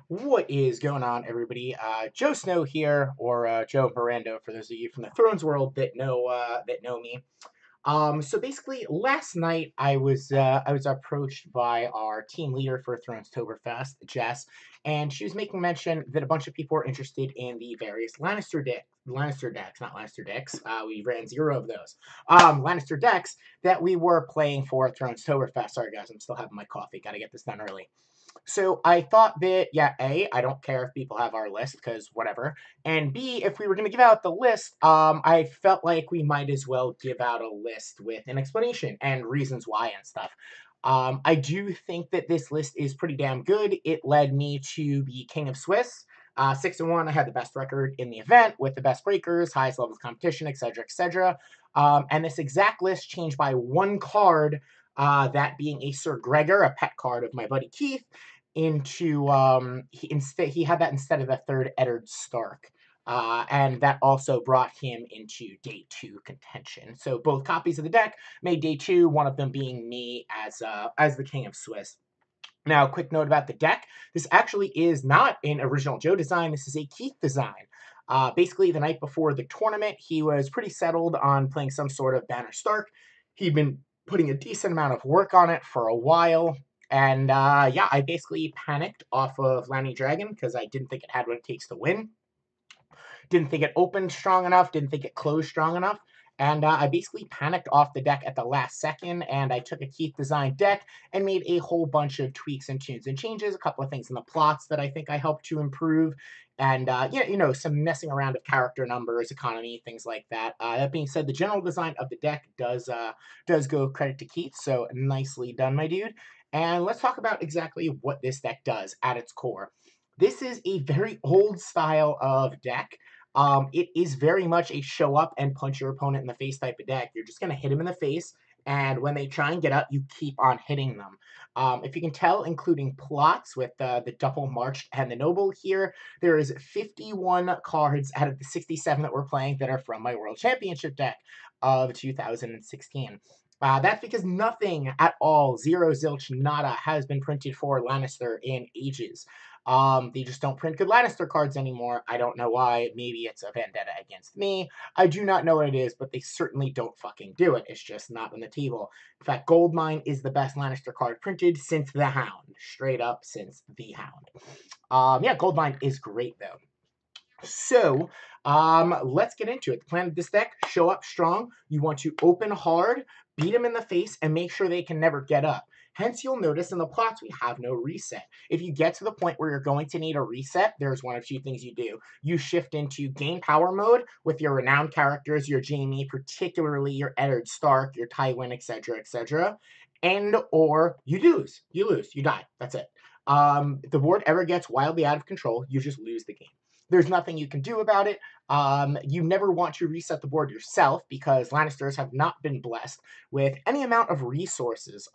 What is going on, everybody? Joe Snow here, or Joe Miranda, for those of you from the Thrones world that know me. So basically, last night I was approached by our team leader for Thronestoberfest, Jess, and she was making mention that a bunch of people were interested in the various Lannister decks, not Lannister decks. We ran zero of those. Lannister decks that we were playing for Thronestoberfest. Sorry guys, I'm still having my coffee. Got to get this done early. So I thought that, yeah, A, I don't care if people have our list because whatever. And B, if we were going to give out the list, I felt like we might as well give out a list with an explanation and reasons why and stuff. I do think that this list is pretty damn good. It led me to be King of Swiss. 6-1, I had the best record in the event with the best breakers, highest levels of competition, etc., etc. And this exact list changed by one card, that being a Sir Gregor, a pet card of my buddy Keith, into he had that instead of the third Eddard Stark. And that also brought him into day two contention. So both copies of the deck made day two, one of them being me as the King of Swiss. Now, quick note about the deck. This actually is not an original Joe design. This is a Keith design. Basically, the night before the tournament, he was pretty settled on playing some sort of Banner Stark. He'd been putting a decent amount of work on it for a while. And yeah, I basically panicked off of Lanni Dragon because I didn't think it had what it takes to win. Didn't think it opened strong enough, didn't think it closed strong enough. And I basically panicked off the deck at the last second, and I took a Keith design deck and made a whole bunch of tweaks and tunes and changes, a couple of things in the plots that I think I helped to improve, and yeah, some messing around of character numbers, economy, things like that. That being said, the general design of the deck does go credit to Keith, so nicely done, my dude. And let's talk about exactly what this deck does at its core. This is a very old style of deck. It is very much a show up and punch your opponent in the face type of deck. You're just going to hit them in the face, and when they try and get up, you keep on hitting them. If you can tell, including plots with the double marched and the noble here, there is 51 cards out of the 67 that we're playing that are from my World Championship deck of 2016. That's because nothing at all, zero, zilch, nada, has been printed for Lannister in ages. They just don't print good Lannister cards anymore. I don't know why. Maybe it's a vendetta against me. I do not know what it is, but they certainly don't fucking do it. It's just not on the table. In fact, Goldmine is the best Lannister card printed since the Hound. Straight up since the Hound. Yeah, Goldmine is great though. So, let's get into it. The plan of this deck, show up strong. You want to open hard, beat them in the face, and make sure they can never get up. Hence, you'll notice in the plots we have no reset. If you get to the point where you're going to need a reset, there's one of two things you do. You shift into gain power mode with your renowned characters, your Jaime, particularly your Eddard Stark, your Tywin, etc., etc., and or you lose. You die. That's it. If the board ever gets wildly out of control, you just lose the game. There's nothing you can do about it. You never want to reset the board yourself because Lannisters have not been blessed with any amount of resources.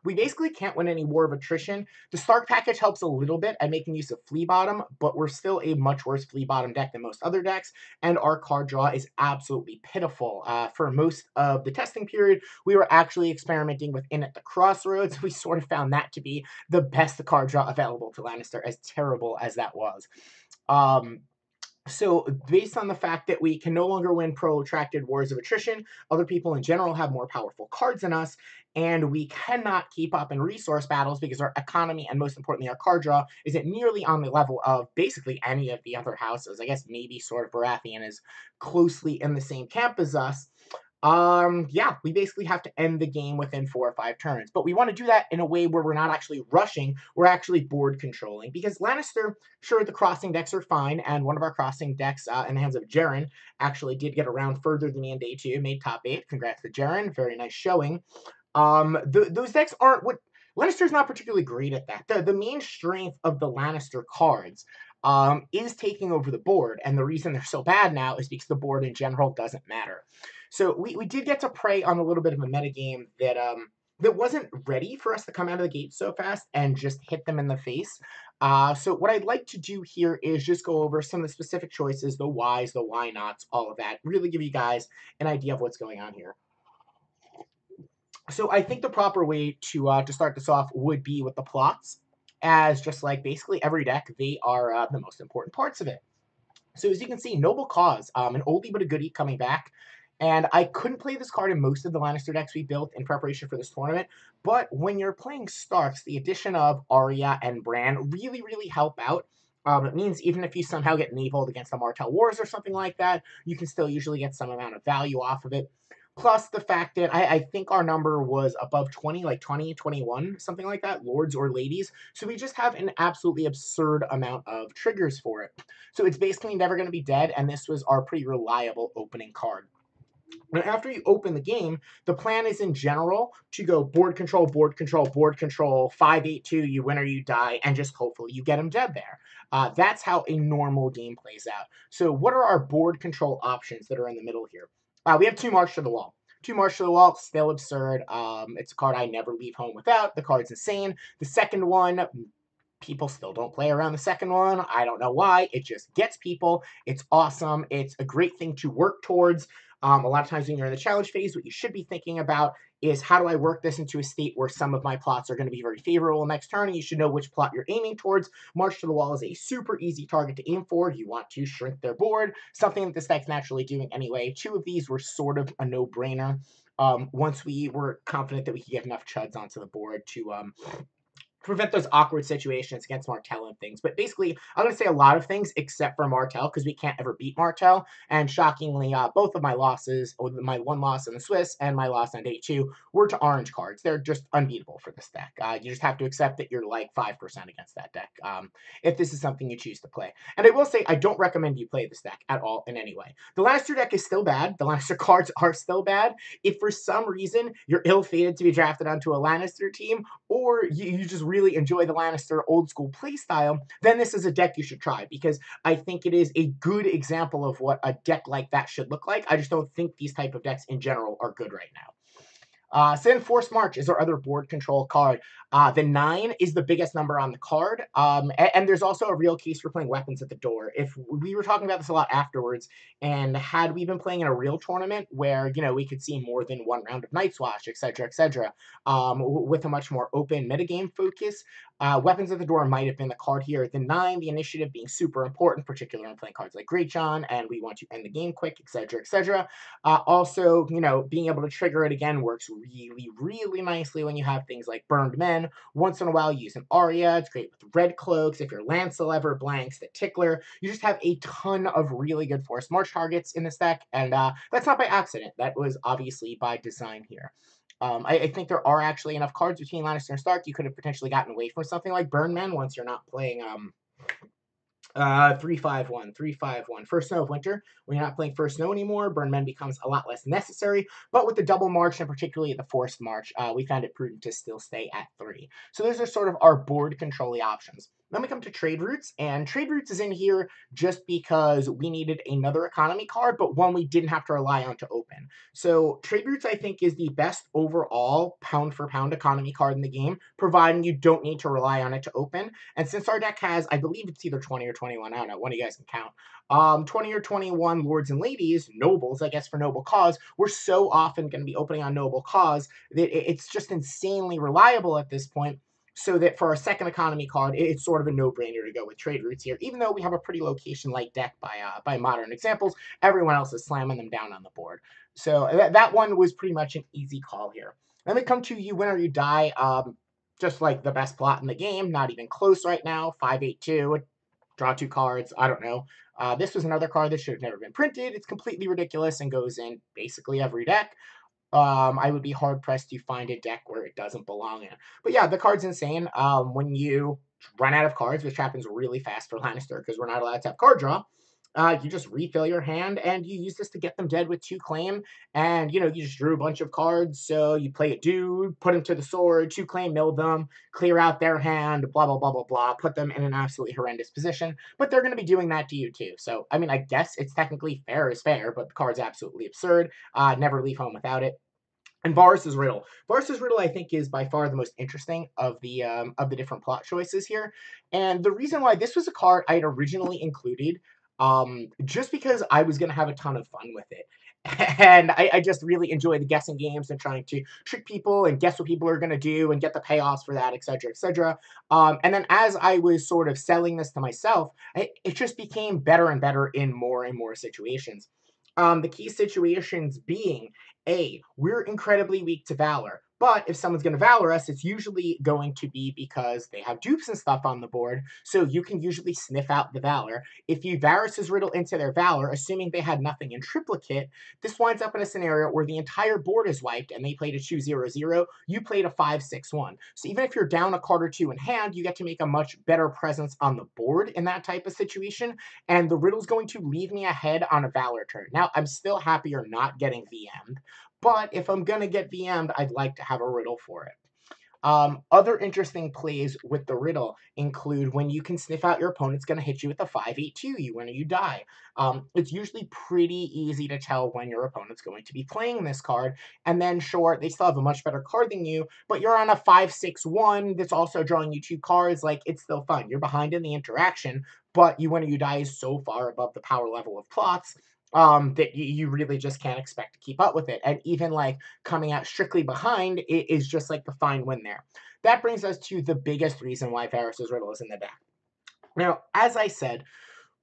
We basically can't win any war of attrition. The Stark package helps a little bit at making use of Flea Bottom, but we're still a much worse Flea Bottom deck than most other decks, and our card draw is absolutely pitiful. For most of the testing period, we were actually experimenting with In at the Crossroads. We sort of found that to be the best card draw available to Lannister, as terrible as that was. Um, so, based on the fact that we can no longer win protracted wars of attrition, other people in general have more powerful cards than us, and we cannot keep up in resource battles because our economy and most importantly our card draw isn't nearly on the level of basically any of the other houses. I guess maybe sort of Baratheon is closely in the same camp as us. Yeah, we basically have to end the game within 4 or 5 turns. But we want to do that in a way where we're not actually rushing, we're actually board controlling. Because Lannister, sure, the crossing decks are fine, and one of our crossing decks in the hands of Jaren actually did get around further than me in day 2, made top 8. Congrats to Jaren, very nice showing. Those decks aren't what Lannister's not particularly great at that. The main strength of the Lannister cards is taking over the board, and the reason they're so bad now is because the board in general doesn't matter. So we did get to prey on a little bit of a metagame that wasn't ready for us to come out of the gate so fast and just hit them in the face. So what I'd like to do here is just go over some of the specific choices, the whys, the why nots, all of that. Really give you guys an idea of what's going on here. So I think the proper way to start this off would be with the plots. as just like basically every deck, they are the most important parts of it. So as you can see, Noble Cause, an oldie but a goodie coming back. And I couldn't play this card in most of the Lannister decks we built in preparation for this tournament. But when you're playing Starks, the addition of Arya and Bran really help out. It means even if you somehow get enabled against the Martell Wars or something like that, you can still usually get some amount of value off of it. Plus the fact that I think our number was above 20, like 20, 21, something like that, lords or ladies. So we just have an absolutely absurd amount of triggers for it. So it's basically never going to be dead, and this was our pretty reliable opening card. Now, after you open the game, the plan is in general to go board control, board control, board control, 5-8-2, you win or you die, and just hopefully you get them dead there. That's how a normal game plays out. So what are our board control options that are in the middle here? We have 2 March to the Wall. 2 March to the Wall, still absurd. It's a card I never leave home without. The card's insane. The second one, people still don't play around the second one. I don't know why. It just gets people. It's awesome. It's a great thing to work towards. A lot of times when you're in the challenge phase, what you should be thinking about is how do I work this into a state where some of my plots are going to be very favorable next turn, and you should know which plot you're aiming towards. March to the Wall is a super easy target to aim for. You want to shrink their board, something that this deck's naturally doing anyway. 2 of these were sort of a no-brainer. Once we were confident that we could get enough chuds onto the board to prevent those awkward situations against Martell and things. But basically, I'm going to say a lot of things except for Martell because we can't ever beat Martell. And shockingly, both of my losses, or my one loss in the Swiss and my loss on day 2, were to orange cards. They're just unbeatable for this deck. You just have to accept that you're like 5% against that deck if this is something you choose to play. And I will say, I don't recommend you play this deck at all in any way. The Lannister deck is still bad. The Lannister cards are still bad. If for some reason you're ill-fated to be drafted onto a Lannister team, or you just really enjoy the Lannister old school playstyle, then this is a deck you should try because I think it is a good example of what a deck like that should look like. I just don't think these type of decks in general are good right now. Send Force March is our other board control card. The 9 is the biggest number on the card. And there's also a real case for playing weapons at the door. If we were talking about this a lot afterwards, and had we been playing in a real tournament where, we could see more than one round of Night's Watch, etc., with a much more open metagame focus, weapons at the door might have been the card here. The 9, the initiative being super important, particularly when playing cards like Greatjon, and we want to end the game quick, etc. Also, being able to trigger it again works really nicely when you have things like Burned Men. Once in a while, use an Arya. It's great with Red Cloaks. If your Lancel ever blanks, the Tickler. You just have a ton of really good Force March targets in this deck, and that's not by accident. That was obviously by design here. I think there are actually enough cards between Lannister and Stark. You could have potentially gotten away from something like Burn Men once you're not playing 3-5-1, 3-5-1. First Snow of Winter. When you're not playing First Snow anymore, Burn Men becomes a lot less necessary. But with the double march, and particularly the forced march, we found it prudent to still stay at 3. So those are sort of our board control options. Then we come to Trade Routes, and Trade Routes is in here just because we needed another economy card, but one we didn't have to rely on to open. So Trade Routes, I think, is the best overall pound-for-pound economy card in the game, providing you don't need to rely on it to open. And since our deck has, I believe it's either 20 or 21, I don't know, one of you guys can count, 20 or 21 Lords and Ladies, Nobles, I guess for Noble Cause, we're so often going to be opening on Noble Cause that it's just insanely reliable at this point. So that for our second economy card, it's sort of a no-brainer to go with Trade Routes here. Even though we have a pretty location-light deck by modern examples, everyone else is slamming them down on the board. So that one was pretty much an easy call here. Then we come to You Win or You Die. Just like the best plot in the game, not even close right now. 5-8-2, draw 2 cards. I don't know. This was another card that should have never been printed. It's completely ridiculous and goes in basically every deck. I would be hard-pressed to find a deck where it doesn't belong in. But yeah, the card's insane. When you run out of cards, which happens really fast for Lannister because we're not allowed to have card draw, you just refill your hand, and you use this to get them dead with 2 claim. And, you just drew a bunch of cards, so you play a dude, put them to the sword, 2 claim, mill them, clear out their hand, blah, blah, blah, blah, blah, put them in an absolutely horrendous position. But they're going to be doing that to you, too. So, I mean, I guess it's technically fair is fair, but the card's absolutely absurd. Never leave home without it. And Varys' Riddle. Varys' Riddle, I think, is by far the most interesting of the different plot choices here. And the reason why this was a card I had originally included, just because I was going to have a ton of fun with it. And I just really enjoy the guessing games and trying to trick people and guess what people are going to do and get the payoffs for that, etc., etc. And then as I was sort of selling this to myself, it just became better and better in more and more situations. The key situations being A, we're incredibly weak to Valor. But if someone's going to Valor us, it's usually going to be because they have dupes and stuff on the board. So you can usually sniff out the Valor. If you Varus's Riddle into their Valor, assuming they had nothing in triplicate, this winds up in a scenario where the entire board is wiped and they played a 2-0-0, you played a 5-6-1. So even if you're down a card or two in hand, you get to make a much better presence on the board in that type of situation, and the Riddle's going to leave me ahead on a Valor turn. Now, I'm still happier not getting VM'd, but if I'm going to get VM'd, I'd like to have a Riddle for it. Other interesting plays with the riddle include when you can sniff out your opponent's going to hit you with a 5-8-2, you win or you die. It's usually pretty easy to tell when your opponent's going to be playing this card. And then, sure, they still have a much better card than you, but you're on a 5-6-1 that's also drawing you two cards. Like, it's still fun. You're behind in the interaction, but you win or you die is so far above the power level of plots that you really just can't expect to keep up with it. And even like coming out strictly behind it is just like the fine win there. That brings us to the biggest reason why Varus's Riddle is in the deck. Now, as I said,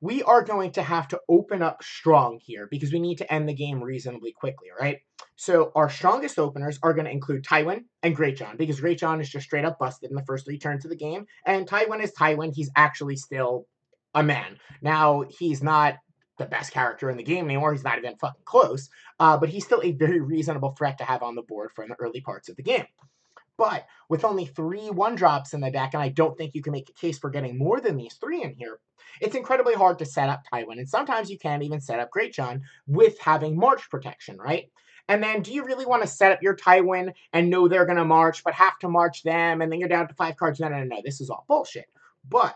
we are going to have to open up strong here because we need to end the game reasonably quickly, right? So our strongest openers are going to include Tywin and Greatjon because Greatjon is just straight up busted in the first 3 turns of the game. And Tywin is Tywin. He's actually still a man. Now, he's not the best character in the game anymore. He's not even fucking close. But he's still a very reasonable threat to have on the board for the early parts of the game. But with only 3 1-drops in the deck, and I don't think you can make a case for getting more than these 3 in here, it's incredibly hard to set up Tywin. And sometimes you can't even set up Greatjon with having March protection, right? And then do you really want to set up your Tywin and know they're going to march, but have to march them, and then you're down to 5 cards? No, no, no, no. This is all bullshit. But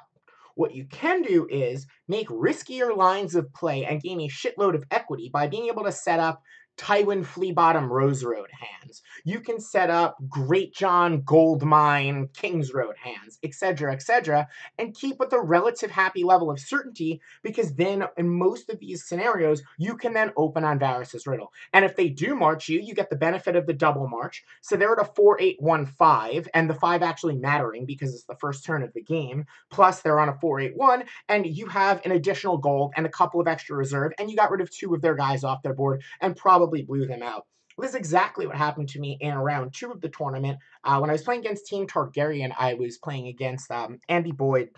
what you can do is make riskier lines of play and gain a shitload of equity by being able to set up Tywin Flea Bottom Rose Road hands. You can set up Greatjon Goldmine Kings Road hands, etc., and keep with a relative happy level of certainty because then in most of these scenarios, you can then open on Varus's Riddle. And if they do march you, you get the benefit of the double march. So they're at a 4-8-1-5, and the 5 actually mattering because it's the first turn of the game. Plus, they're on a 4-8-1, and you have an additional gold and a couple of extra reserve, and you got rid of 2 of their guys off their board and probably blew them out. This is exactly what happened to me in round 2 of the tournament. When I was playing against Team Targaryen, I was playing against Andy Boyd,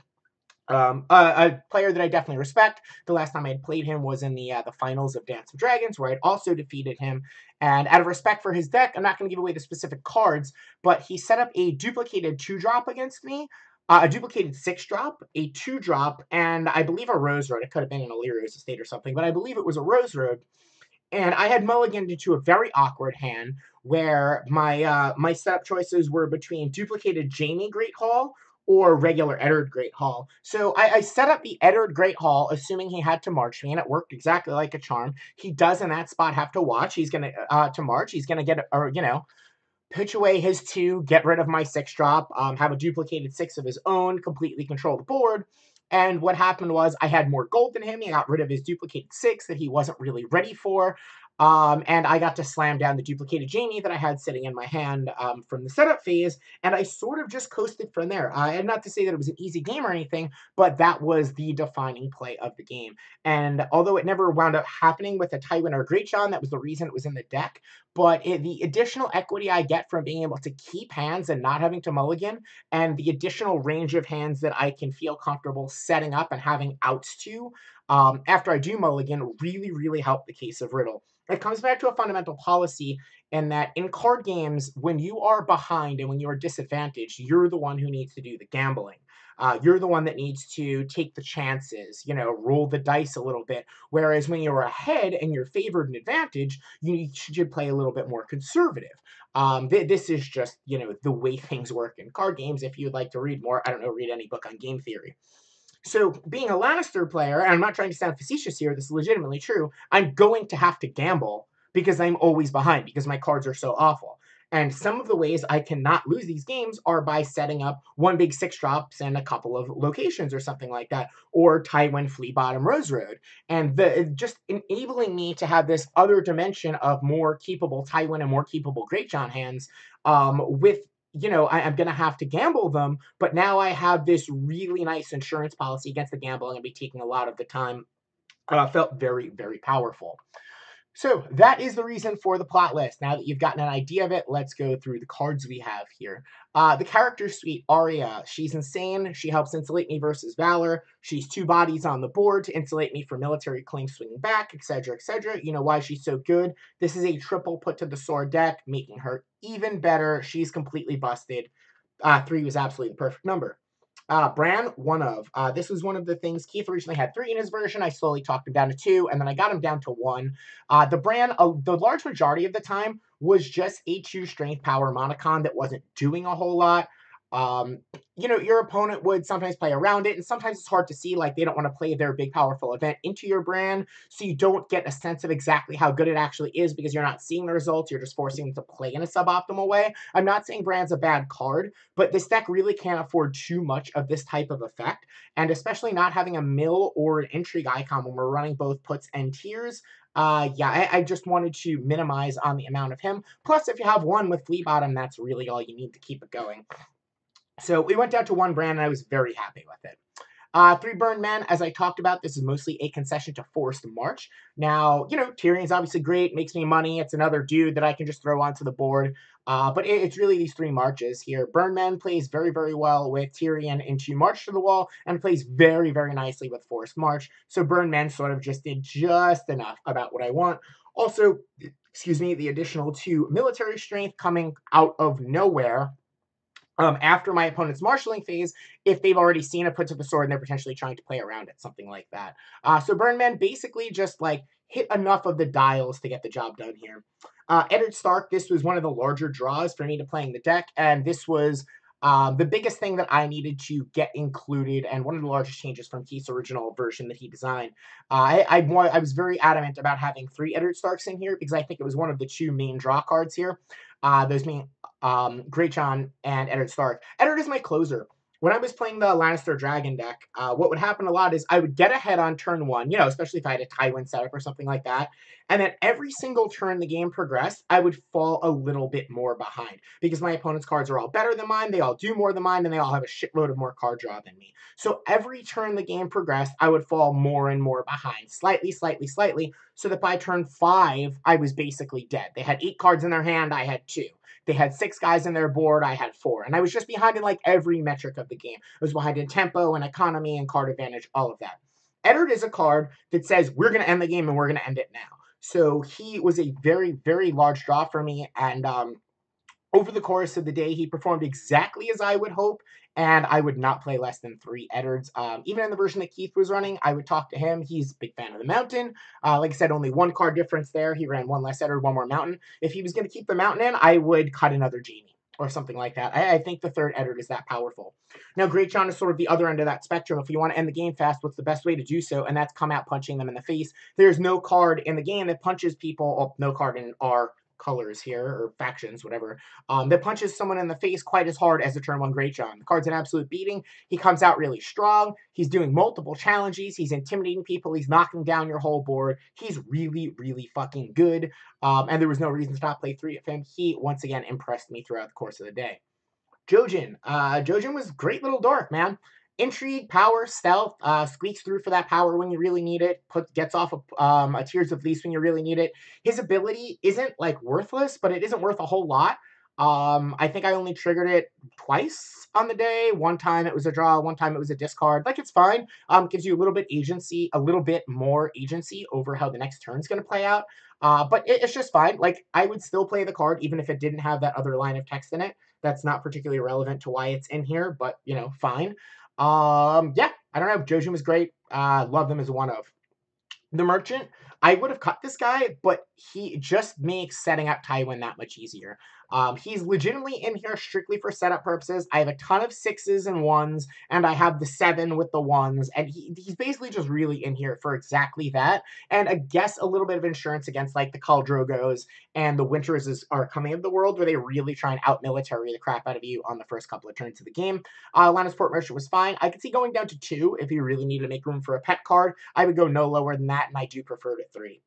a player that I definitely respect. The last time I had played him was in the finals of Dance of Dragons, where I'd also defeated him. And out of respect for his deck, I'm not going to give away the specific cards, but he set up a duplicated 2-drop against me, a duplicated 6-drop, a 2-drop, and I believe a Rose Road. It could have been an Illyrio's Estate or something, but I believe it was a Rose Road. And I had mulliganed into a very awkward hand where my setup choices were between duplicated Jaime Great Hall or regular Eddard Great Hall. So I set up the Eddard Great Hall, assuming he had to march me, and it worked exactly like a charm. He does in that spot have to watch. He's gonna to march. He's gonna get pitch away his 2, get rid of my 6-drop, have a duplicated 6 of his own, completely control the board. And what happened was I had more gold than him. He got rid of his duplicated 6 that he wasn't really ready for. And I got to slam down the duplicated Jaime that I had sitting in my hand from the setup phase, and I sort of just coasted from there. And not to say that it was an easy game or anything, but that was the defining play of the game. And although it never wound up happening with a Tywin or Greatjon, that was the reason it was in the deck. But the additional equity I get from being able to keep hands and not having to mulligan, and the additional range of hands that I can feel comfortable setting up and having outs to after I do mulligan really, really helped the case of Riddle. It comes back to a fundamental policy in that in card games, when you are behind and when you are disadvantaged, you're the one who needs to do the gambling. You're the one that needs to take the chances, roll the dice a little bit. Whereas when you're ahead and you're favored and advantaged, you should play a little bit more conservative. This is just, the way things work in card games. If you'd like to read more, I don't know, read any book on game theory. So being a Lannister player, and I'm not trying to sound facetious here, this is legitimately true, I'm going to have to gamble because I'm always behind because my cards are so awful. And some of the ways I cannot lose these games are by setting up one big six drops and a couple of locations or something like that, or Tywin Flea Bottom Rose Road. And just enabling me to have this other dimension of more keepable Tywin and more keepable Great John hands with I'm going to have to gamble them, but now I have this really nice insurance policy against the gamble. I'm going to be taking a lot of the time. Felt very, very powerful. So that is the reason for the plot list. Now that you've gotten an idea of it, let's go through the cards we have here. The character suite, Arya. She's insane. She helps insulate me versus Valor. She's two bodies on the board to insulate me from military claim swinging back, etc., etc. You know why she's so good. This is a triple put to the sword deck, making her even better. She's completely busted. 3 was absolutely the perfect number. Bran, one of. This was one of the things. Keith originally had 3 in his version. I slowly talked him down to 2, and then I got him down to 1. The Bran, the large majority of the time, was just HU strength power monocon that wasn't doing a whole lot. Your opponent would sometimes play around it, and sometimes it's hard to see, like, they don't want to play their big, powerful event into your Bran, so you don't get a sense of exactly how good it actually is because you're not seeing the results. You're just forcing them to play in a suboptimal way. I'm not saying Bran's a bad card, but this deck really can't afford too much of this type of effect, and especially not having a mill or an intrigue icon when we're running both puts and tiers. I just wanted to minimize on the amount of him. Plus, if you have one with Flea Bottom, that's really all you need to keep it going. So we went down to 1 Bran, and I was very happy with it. 3 Burn Men, as I talked about, this is mostly a concession to Forced March. Now, Tyrion's obviously great, makes me money. It's another dude that I can just throw onto the board. But it's really these 3 marches here. Burn Men plays very, very well with Tyrion into March to the Wall, and plays very, very nicely with Forced March. So Burn Men sort of just did just enough about what I want. Also, the additional 2 military strength coming out of nowhere after my opponent's marshalling phase, if they've already seen a put to the sword and they're potentially trying to play around it, something like that. So Burnman basically just hit enough of the dials to get the job done here. Eddard Stark, this was one of the larger draws for me to playing the deck, and this was the biggest thing that I needed to get included, and one of the largest changes from Keith's original version that he designed. I was very adamant about having 3 Eddard Starks in here because I think it was one of the 2 main draw cards here. Those being Great John and Eddard Stark. Eddard is my closer. When I was playing the Lannister Dragon deck, what would happen a lot is I would get ahead on turn 1, especially if I had a Tywin setup or something like that. And then every single turn the game progressed, I would fall a little bit more behind because my opponent's cards are all better than mine, they all do more than mine, and they all have a shitload of more card draw than me. So every turn the game progressed, I would fall more and more behind, slightly, so that by turn 5, I was basically dead. They had 8 cards in their hand, I had 2. They had 6 guys in their board, I had 4. And I was just behind in every metric of the game. I was behind in tempo and economy and card advantage, all of that. Eddard is a card that says we're going to end the game and we're going to end it now. So he was a very, very large draw for me. And over the course of the day, he performed exactly as I would hope, and I would not play less than 3 Eddards. Even in the version that Keith was running, I would talk to him. He's a big fan of the Mountain. Like I said, only 1 card difference there. He ran 1 less Eddard, 1 more Mountain. If he was going to keep the Mountain in, I would cut another Jaime or something like that. I think the 3rd Eddard is that powerful. Now, Great John is sort of the other end of that spectrum. If you want to end the game fast, what's the best way to do so? And that's come out punching them in the face. There's no card in the game that punches people, no card in our colors here, or factions, whatever, that punches someone in the face quite as hard as a turn 1 Great John. The card's an absolute beating. He comes out really strong. He's doing multiple challenges. He's intimidating people. He's knocking down your whole board. He's really, really fucking good. And there was no reason to not play 3 of him. He, once again, impressed me throughout the course of the day. Jojen. Jojen was great little dork, man. Intrigue, power, stealth, squeaks through for that power when you really need it, gets off a Tears of Least when you really need it. His ability isn't worthless, but it isn't worth a whole lot. I think I only triggered it twice on the day. One time it was a draw, one time it was a discard. It's fine. Gives you a little bit more agency over how the next turn's going to play out. But it's just fine. I would still play the card even if it didn't have that other line of text in it. That's not particularly relevant to why it's in here, but fine. I don't know. Jojen was great. Love them as one of. The Merchant, I would have cut this guy, but he just makes setting up Tywin that much easier. He's legitimately in here strictly for setup purposes. I have a ton of 6s and 1s, and I have the 7 with the 1s, and he's basically just really in here for exactly that. And I guess a little bit of insurance against like the Khal Drogos and the Winters are coming of the world, where they really try and out-military the crap out of you on the first couple of turns of the game. Lanni's Port Merchant was fine. I could see going down to 2 if you really need to make room for a pet card. I would go no lower than that, and I do prefer to 3.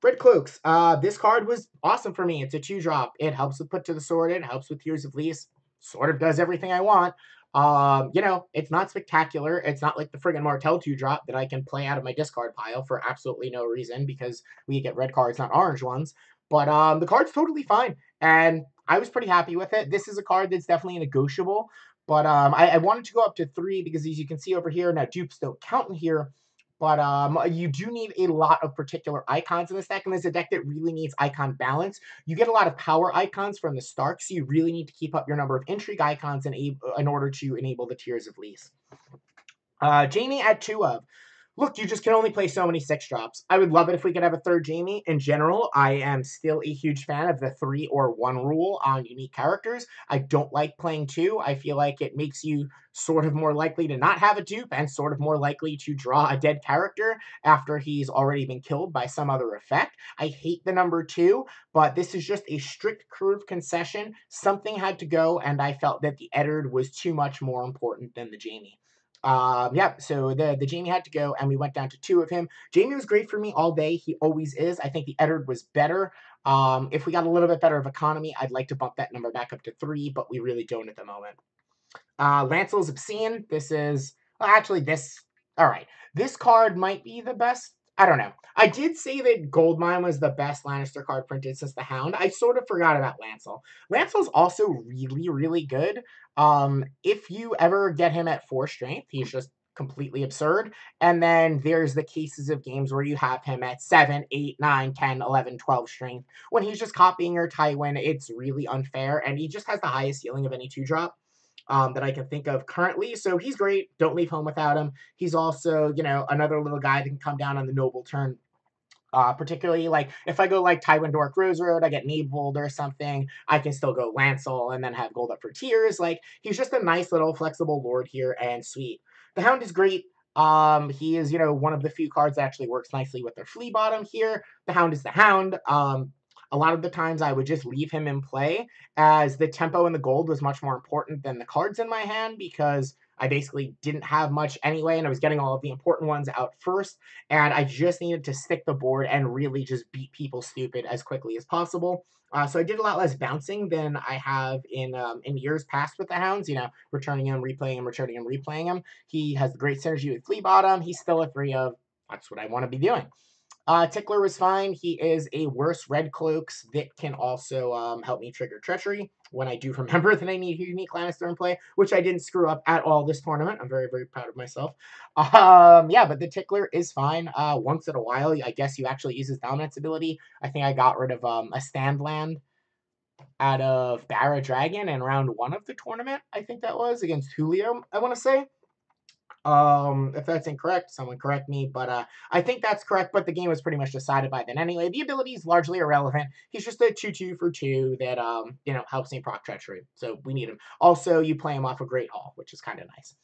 Red Cloaks. This card was awesome for me. It's a 2-drop. It helps with Put to the Sword in, helps with Tears of Lease. Sort of does everything I want. It's not spectacular. It's not like the friggin' Martell 2-drop that I can play out of my discard pile for absolutely no reason because we get red cards, not orange ones. But the card's totally fine, and I was pretty happy with it. This is a card that's definitely negotiable, but I wanted to go up to 3 because, as you can see over here, now dupes don't count in here, but you do need a lot of particular icons in this deck, and this is a deck that really needs icon balance. You get a lot of power icons from the Stark, so you really need to keep up your number of intrigue icons in order to enable the Tears of Lease. Jaime at 2 of. Look, you just can only play so many 6-drops. I would love it if we could have a third Jaime. In general, I am still a huge fan of the 3 or 1 rule on unique characters. I don't like playing 2. I feel like it makes you sort of more likely to not have a dupe and sort of more likely to draw a dead character after he's already been killed by some other effect. I hate the number 2, but this is just a strict curve concession. Something had to go, and I felt that the Eddard was too much more important than the Jaime. So the Jaime had to go, and we went down to 2 of him. Jaime was great for me all day. He always is. I think the Eddard was better. If we got a little bit better of economy, I'd like to bump that number back up to 3, but we really don't at the moment. Lancel's Obscene. This is actually this. All right, this card might be the best. I don't know. I did say that Goldmine was the best Lannister card printed since the Hound. I sort of forgot about Lancel. Lancel's also really, really good. If you ever get him at 4 strength, he's just completely absurd. And then there's the cases of games where you have him at 7, 8, 9, 10, 11, 12 strength. When he's just copying your Tywin, it's really unfair. And he just has the highest ceiling of any 2-drop. That I can think of currently. So he's great. Don't leave home without him. He's also, another little guy that can come down on the noble turn. Particularly, like, if I go, like, Tywin Dork Rose Road, I get Nablevold or something, I can still go Lancel and then have gold up for Tears. Like, he's just a nice little flexible lord here, and sweet. The Hound is great. He is, one of the few cards that actually works nicely with their flea bottom here. The Hound is the Hound. A lot of the times I would just leave him in play, as the tempo and the gold was much more important than the cards in my hand, because I basically didn't have much anyway, and I was getting all of the important ones out first, and I just needed to stick the board and really just beat people stupid as quickly as possible. So I did a lot less bouncing than I have in years past with the Hounds, returning him, replaying him, returning him, replaying him. He has great synergy with Flea Bottom. He's still a 3 of. That's what I want to be doing. Tickler was fine. He is a worse Red Cloaks that can also help me trigger Treachery when I do remember that I need unique Lannister in play, which I didn't screw up at all this tournament. I'm very, very proud of myself. But the Tickler is fine. Once in a while, I guess you actually use his Dominance ability. I think I got rid of a stand land out of Barra Dragon in round 1 of the tournament. I think that was against Julio, I want to say. If that's incorrect, someone correct me, but I think that's correct, but the game was pretty much decided by then anyway. The ability is largely irrelevant. He's just a 2/2 for 2 that, helps me proc Treachery, so we need him. Also, you play him off a Great Hall, which is kind of nice.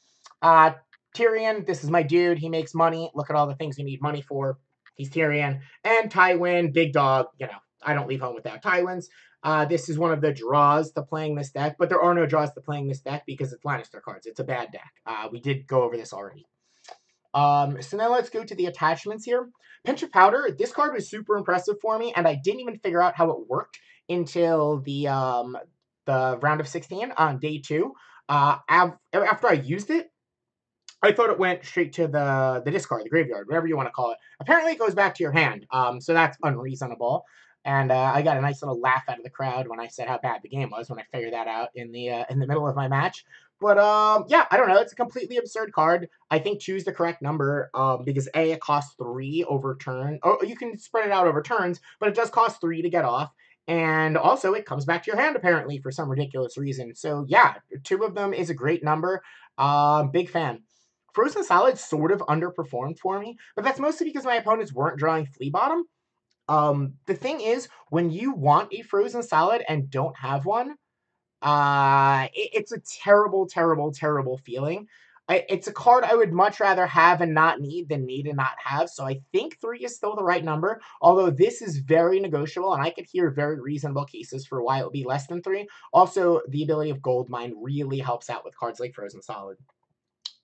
Tyrion, this is my dude. He makes money. Look at all the things you need money for. He's Tyrion. And Tywin, big dog, I don't leave home without Tywins. This is one of the draws to playing this deck, but there are no draws to playing this deck because it's Lannister cards. It's a bad deck. We did go over this already. So now let's go to the attachments here. Pinch of Powder. This card was super impressive for me, and I didn't even figure out how it worked until the round of 16 on day 2. After I used it, I thought it went straight to the discard, the graveyard, whatever you want to call it. Apparently, it goes back to your hand, so that's unreasonable. And I got a nice little laugh out of the crowd when I said how bad the game was when I figured that out in the middle of my match. But I don't know. It's a completely absurd card. I think 2 is the correct number because A, it costs 3 over turn. Oh, you can spread it out over turns, but it does cost 3 to get off. And also, it comes back to your hand, apparently, for some ridiculous reason. So, yeah, 2 of them is a great number. Big fan. Frozen Solid sort of underperformed for me, but that's mostly because my opponents weren't drawing Flea Bottom. The thing is, when you want a frozen solid and don't have one, it's a terrible, terrible, terrible feeling. It's a card I would much rather have and not need than need and not have. So I think three is still the right number. Although this is very negotiable, and I could hear very reasonable cases for why it would be less than three. Also, the ability of Gold Mine really helps out with cards like Frozen Solid.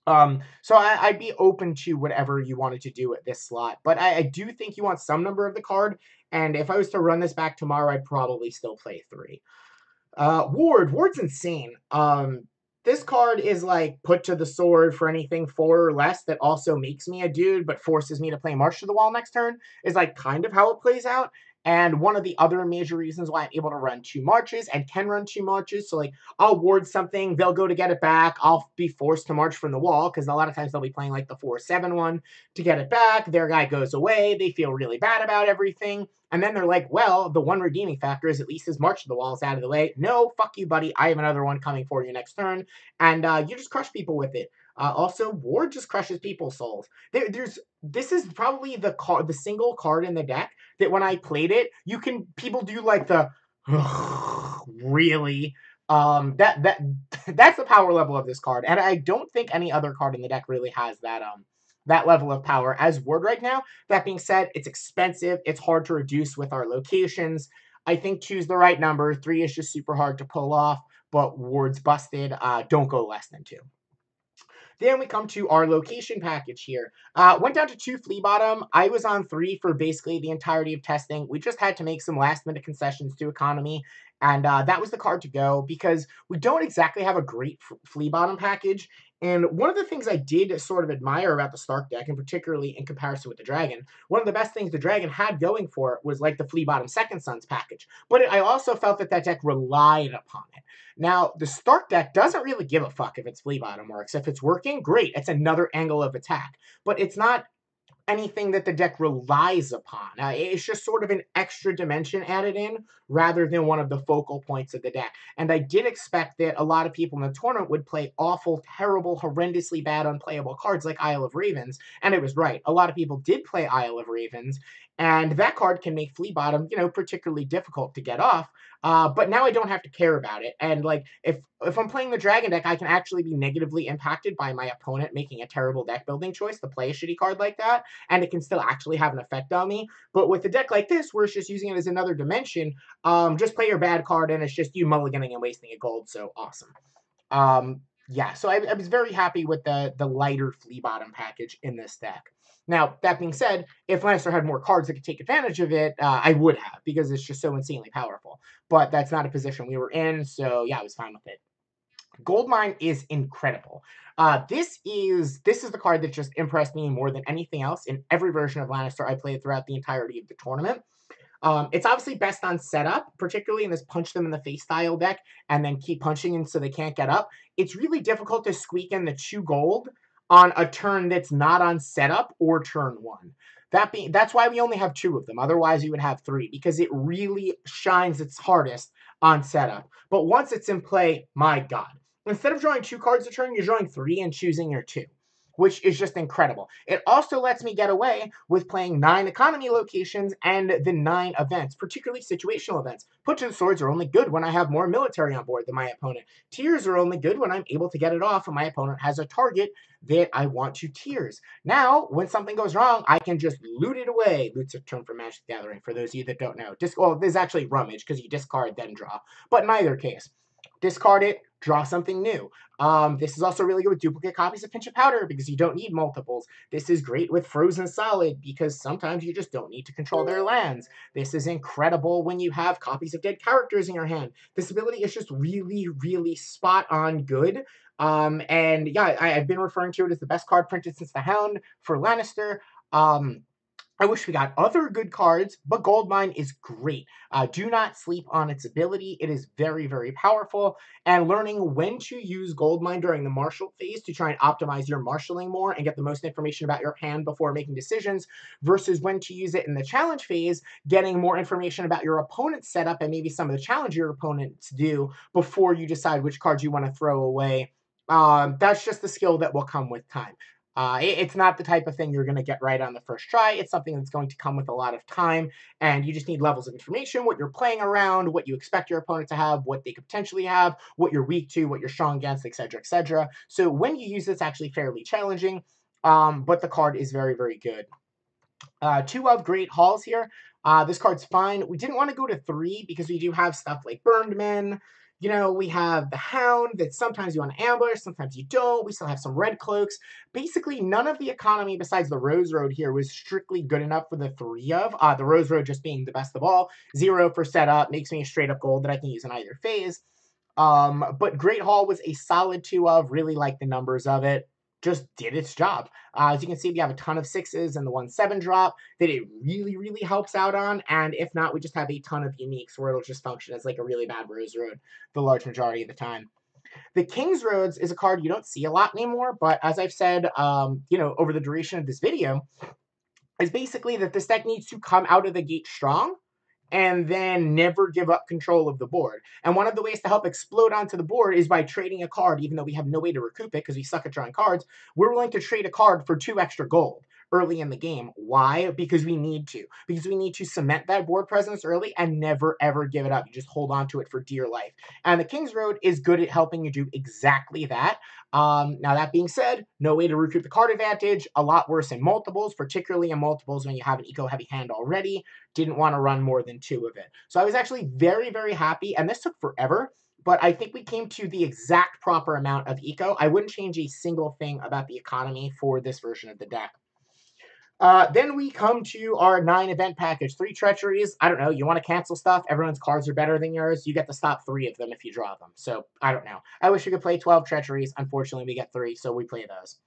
So I'd be open to whatever you wanted to do at this slot, but I do think you want some number of the card. And if I was to run this back tomorrow, I'd probably still play three. Ward's insane. This card is like put to the sword for anything four or less that also makes me a dude, but forces me to play March to the Wall next turn, is like kind of how it plays out. And one of the other major reasons why I'm able to run two marches and can run two marches. So, like, I'll ward something, they'll go to get it back. I'll be forced to march from the wall because a lot of times they'll be playing like the 4/7 one to get it back. Their guy goes away. They feel really bad about everything. And then they're like, well, the one redeeming factor is at least his march to the wall is out of the way. No, fuck you, buddy. I have another one coming for you next turn. And you just crush people with it. Also, Ward just crushes people's souls. This is probably the single card in the deck that when I played it, people do like the really that's the power level of this card, and I don't think any other card in the deck really has that level of power as Ward right now. That being said, it's expensive. It's hard to reduce with our locations. I think two's the right number. Three is just super hard to pull off, but Ward's busted. Don't go less than two. Then we come to our location package here. Went down to two flea bottom. I was on three for basically the entirety of testing. We just had to make some last minute concessions to economy. And that was the card to go because we don't exactly have a great flea bottom package. And one of the things I did sort of admire about the Stark deck, and particularly in comparison with the Dragon, one of the best things the Dragon had going for it was like the flea bottom Second Sons package. But I also felt that that deck relied upon it. Now, the Stark deck doesn't really give a fuck if it's flea bottom works. If it's working, great. It's another angle of attack. But it's not anything that the deck relies upon. It's just sort of an extra dimension added in rather than one of the focal points of the deck. And I did expect that a lot of people in the tournament would play awful, terrible, horrendously bad, unplayable cards like Isle of Ravens. And it was right. A lot of people did play Isle of Ravens. And that card can make Flea Bottom, particularly difficult to get off. But now I don't have to care about it. And like if I'm playing the Dragon deck, I can actually be negatively impacted by my opponent making a terrible deck building choice to play a shitty card like that, and it can still actually have an effect on me. But with a deck like this, where it's just using it as another dimension, just play your bad card, and it's just you mulliganing and wasting a gold. So awesome. Yeah, so I was very happy with the lighter flea bottom package in this deck. Now, that being said, if Lannister had more cards that could take advantage of it, I would have, because it's just so insanely powerful. But that's not a position we were in, so yeah, I was fine with it. Goldmine is incredible. This is the card that just impressed me more than anything else in every version of Lannister I played throughout the entirety of the tournament. It's obviously best on setup, particularly in this punch them in the face style deck and then keep punching them so they can't get up. It's really difficult to squeak in the 2 gold on a turn that's not on setup or turn 1. That's why we only have 2 of them. Otherwise, you would have 3 because it really shines its hardest on setup. But once it's in play, my God. Instead of drawing 2 cards a turn, you're drawing 3 and choosing your 2, which is just incredible. It also lets me get away with playing 9 economy locations and the 9 events, particularly situational events. Put to the swords are only good when I have more military on board than my opponent. Tears are only good when I'm able to get it off and my opponent has a target that I want to tears. Now, when something goes wrong, I can just loot it away. Loot's a term for Magic the Gathering, for those of you that don't know. Well, there's actually rummage, because you discard, then draw. But in either case, discard it, draw something new. This is also really good with duplicate copies of Pinch of Powder because you don't need multiples. This is great with Frozen Solid because sometimes you just don't need to control their lands. This is incredible when you have copies of dead characters in your hand. This ability is just really, really spot on good. And yeah, I've been referring to it as the best card printed since the Hound for Lannister. I wish we got other good cards, but Goldmine is great. Do not sleep on its ability. It is very, very powerful. And learning when to use Goldmine during the marshal phase to try and optimize your marshaling more and get the most information about your hand before making decisions versus when to use it in the challenge phase, getting more information about your opponent's setup and maybe some of the challenge your opponents do before you decide which cards you want to throw away. That's just the skill that will come with time. It's not the type of thing you're going to get right on the first try. It's something that's going to come with a lot of time, and you just need levels of information, what you're playing around, what you expect your opponent to have, what they could potentially have, what you're weak to, what you're strong against, etc., etc. So when you use it's actually fairly challenging, but the card is very, very good. Two of great hauls here. This card's fine. We didn't want to go to three because we do have stuff like Burned Men. You know, we have the Hound that sometimes you want to ambush, sometimes you don't. We still have some Red Cloaks. Basically, none of the economy besides the Rose Road here was strictly good enough for the three of. The Rose Road just being the best of all. 0 for setup, makes me a straight up gold that I can use in either phase. But Great Hall was a solid 2 of, really like the numbers of it. Just did its job. As you can see, we have a ton of 6s and the 1/7 drop that it really, really helps out on. And if not, we just have a ton of uniques where it'll just function as like a really bad Rose Road the large majority of the time. The King's Roads is a card you don't see a lot anymore, but as I've said, over the duration of this video, is basically that this deck needs to come out of the gate strong and then never give up control of the board. And one of the ways to help explode onto the board is by trading a card, even though we have no way to recoup it because we suck at drawing cards. We're willing to trade a card for 2 extra gold early in the game. Why? Because we need to. Because we need to cement that board presence early and never, ever give it up. You just hold on to it for dear life. And the King's Road is good at helping you do exactly that. Now, that being said, no way to recoup the card advantage. A lot worse in multiples, particularly in multiples when you have an eco-heavy hand already. Didn't want to run more than 2 of it. So I was actually very, very happy, and this took forever, but I think we came to the exact proper amount of eco. I wouldn't change a single thing about the economy for this version of the deck. Then we come to our 9 event package. 3 treacheries. I don't know. You want to cancel stuff? Everyone's cards are better than yours. You get to stop 3 of them if you draw them. So I don't know. I wish we could play 12 treacheries. Unfortunately, we get 3, so we play those.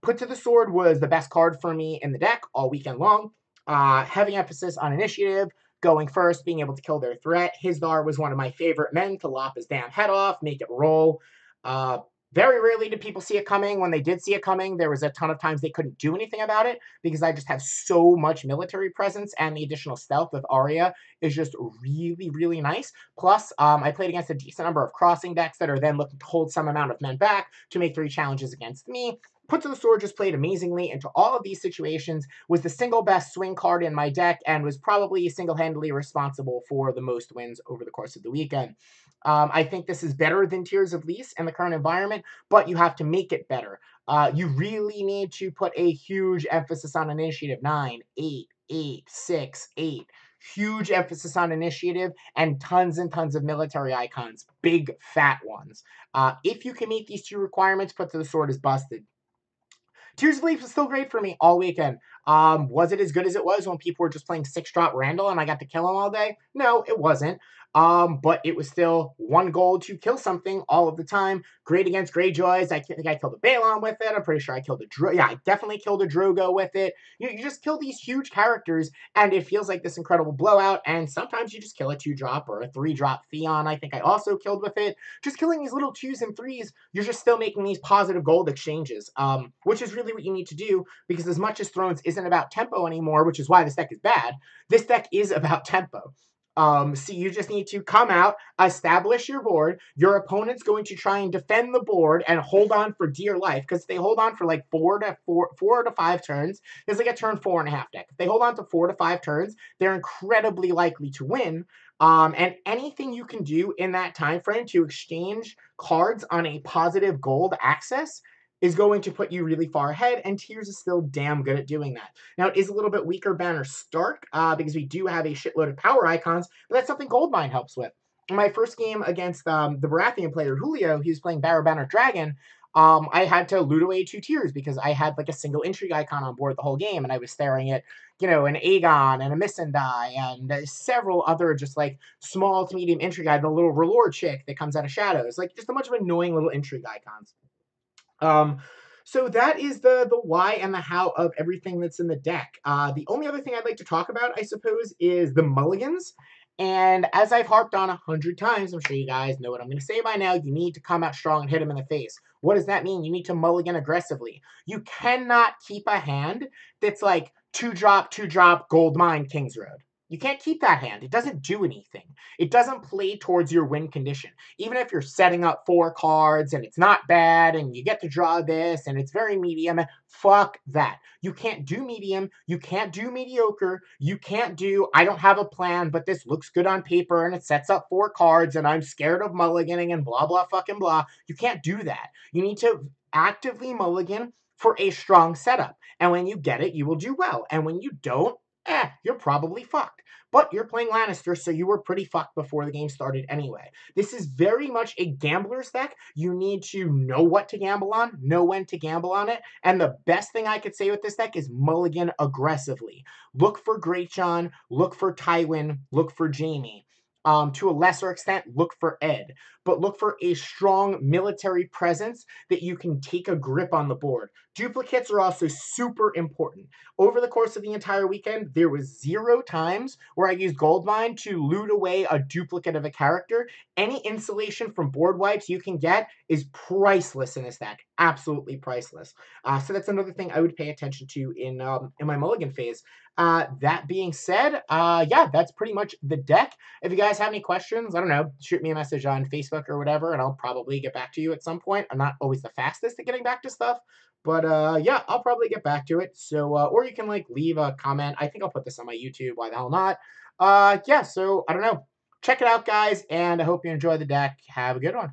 Put to the Sword was the best card for me in the deck all weekend long. Heavy emphasis on initiative, going first, being able to kill their threat. Hizdar was one of my favorite men to lop his damn head off, make it roll. Very rarely did people see it coming. When they did see it coming, there was a ton of times they couldn't do anything about it because I just have so much military presence, and the additional stealth with Arya is just really, really nice. Plus, I played against a decent number of crossing decks that are then looking to hold some amount of men back to make 3 challenges against me. Put to the Sword just played amazingly into all of these situations, was the single best swing card in my deck, and was probably single-handedly responsible for the most wins over the course of the weekend. I think this is better than Tears of Lease in the current environment, but you have to make it better. You really need to put a huge emphasis on initiative. 9, 8, 8, 6, 8. Huge emphasis on initiative and tons of military icons. Big, fat ones. If you can meet these 2 requirements, Put to the Sword is busted. Tears of Leaf was still great for me all weekend. Was it as good as it was when people were just playing 6-drop Randall and I got to kill him all day? No, it wasn't. But it was still 1 gold to kill something all of the time. Great against Greyjoys. I think I killed a Balon with it. I'm pretty sure I killed a I definitely killed a Drogo with it. You just kill these huge characters, and it feels like this incredible blowout. And sometimes you just kill a 2-drop or a 3-drop Theon. I think I also killed with it. Just killing these little 2s and 3s, you're just still making these positive gold exchanges, which is really what you need to do, because as much as Thrones isn't about tempo anymore, which is why this deck is bad, this deck is about tempo. So you just need to come out, establish your board. Your opponent's going to try and defend the board and hold on for dear life, because they hold on for like 4 to 5 turns. It's like a turn 4.5 deck. If they hold on to 4 to 5 turns, they're incredibly likely to win. And anything you can do in that time frame to exchange cards on a positive gold axis is going to put you really far ahead, and Tears is still damn good at doing that. Now, it is a little bit weaker Banner Stark, because we do have a shitload of power icons, but that's something Goldmine helps with. In my first game against the Baratheon player, Julio, he was playing Barrow Banner Dragon, I had to loot away 2 Tears because I had like a single intrigue icon on board the whole game, and I was staring at, an Aegon and a Missandei and several other just like small to medium intrigue, the little R'hllor chick that comes out of shadows, like just a bunch of annoying little intrigue icons. So that is the why and the how of everything that's in the deck. The only other thing I'd like to talk about, I suppose, is the mulligans. And as I've harped on 100 times, I'm sure you guys know what I'm going to say by now. You need to come out strong and hit him in the face. What does that mean? You need to mulligan aggressively. You cannot keep a hand that's like 2-drop, 2-drop, Gold Mine, King's Road. You can't keep that hand. It doesn't do anything. It doesn't play towards your win condition. Even if you're setting up 4 cards and it's not bad and you get to draw this and it's very medium, fuck that. You can't do medium. You can't do mediocre. You can't do, I don't have a plan, but this looks good on paper and it sets up 4 cards and I'm scared of mulliganing and blah, blah, fucking blah. You can't do that. You need to actively mulligan for a strong setup. And when you get it, you will do well. And when you don't, you're probably fucked. But you're playing Lannister, so you were pretty fucked before the game started anyway. This is very much a gambler's deck. You need to know what to gamble on, know when to gamble on it, and the best thing I could say with this deck is mulligan aggressively. Look for Greatjon, look for Tywin, look for Jaime. To a lesser extent, look for Ed, but look for a strong military presence that you can take a grip on the board. Duplicates are also super important. Over the course of the entire weekend, there was 0 times where I used Goldmine to loot away a duplicate of a character. Any insulation from board wipes you can get is priceless in this deck. Absolutely priceless. So that's another thing I would pay attention to in my mulligan phase. That being said, yeah, that's pretty much the deck. If you guys have any questions, I don't know, shoot me a message on Facebook or whatever, and I'll probably get back to you at some point. I'm not always the fastest at getting back to stuff, but yeah, I'll probably get back to it. So, or you can like leave a comment. I think I'll put this on my YouTube. Why the hell not? Yeah, so I don't know. Check it out, guys, and I hope you enjoy the deck. Have a good one.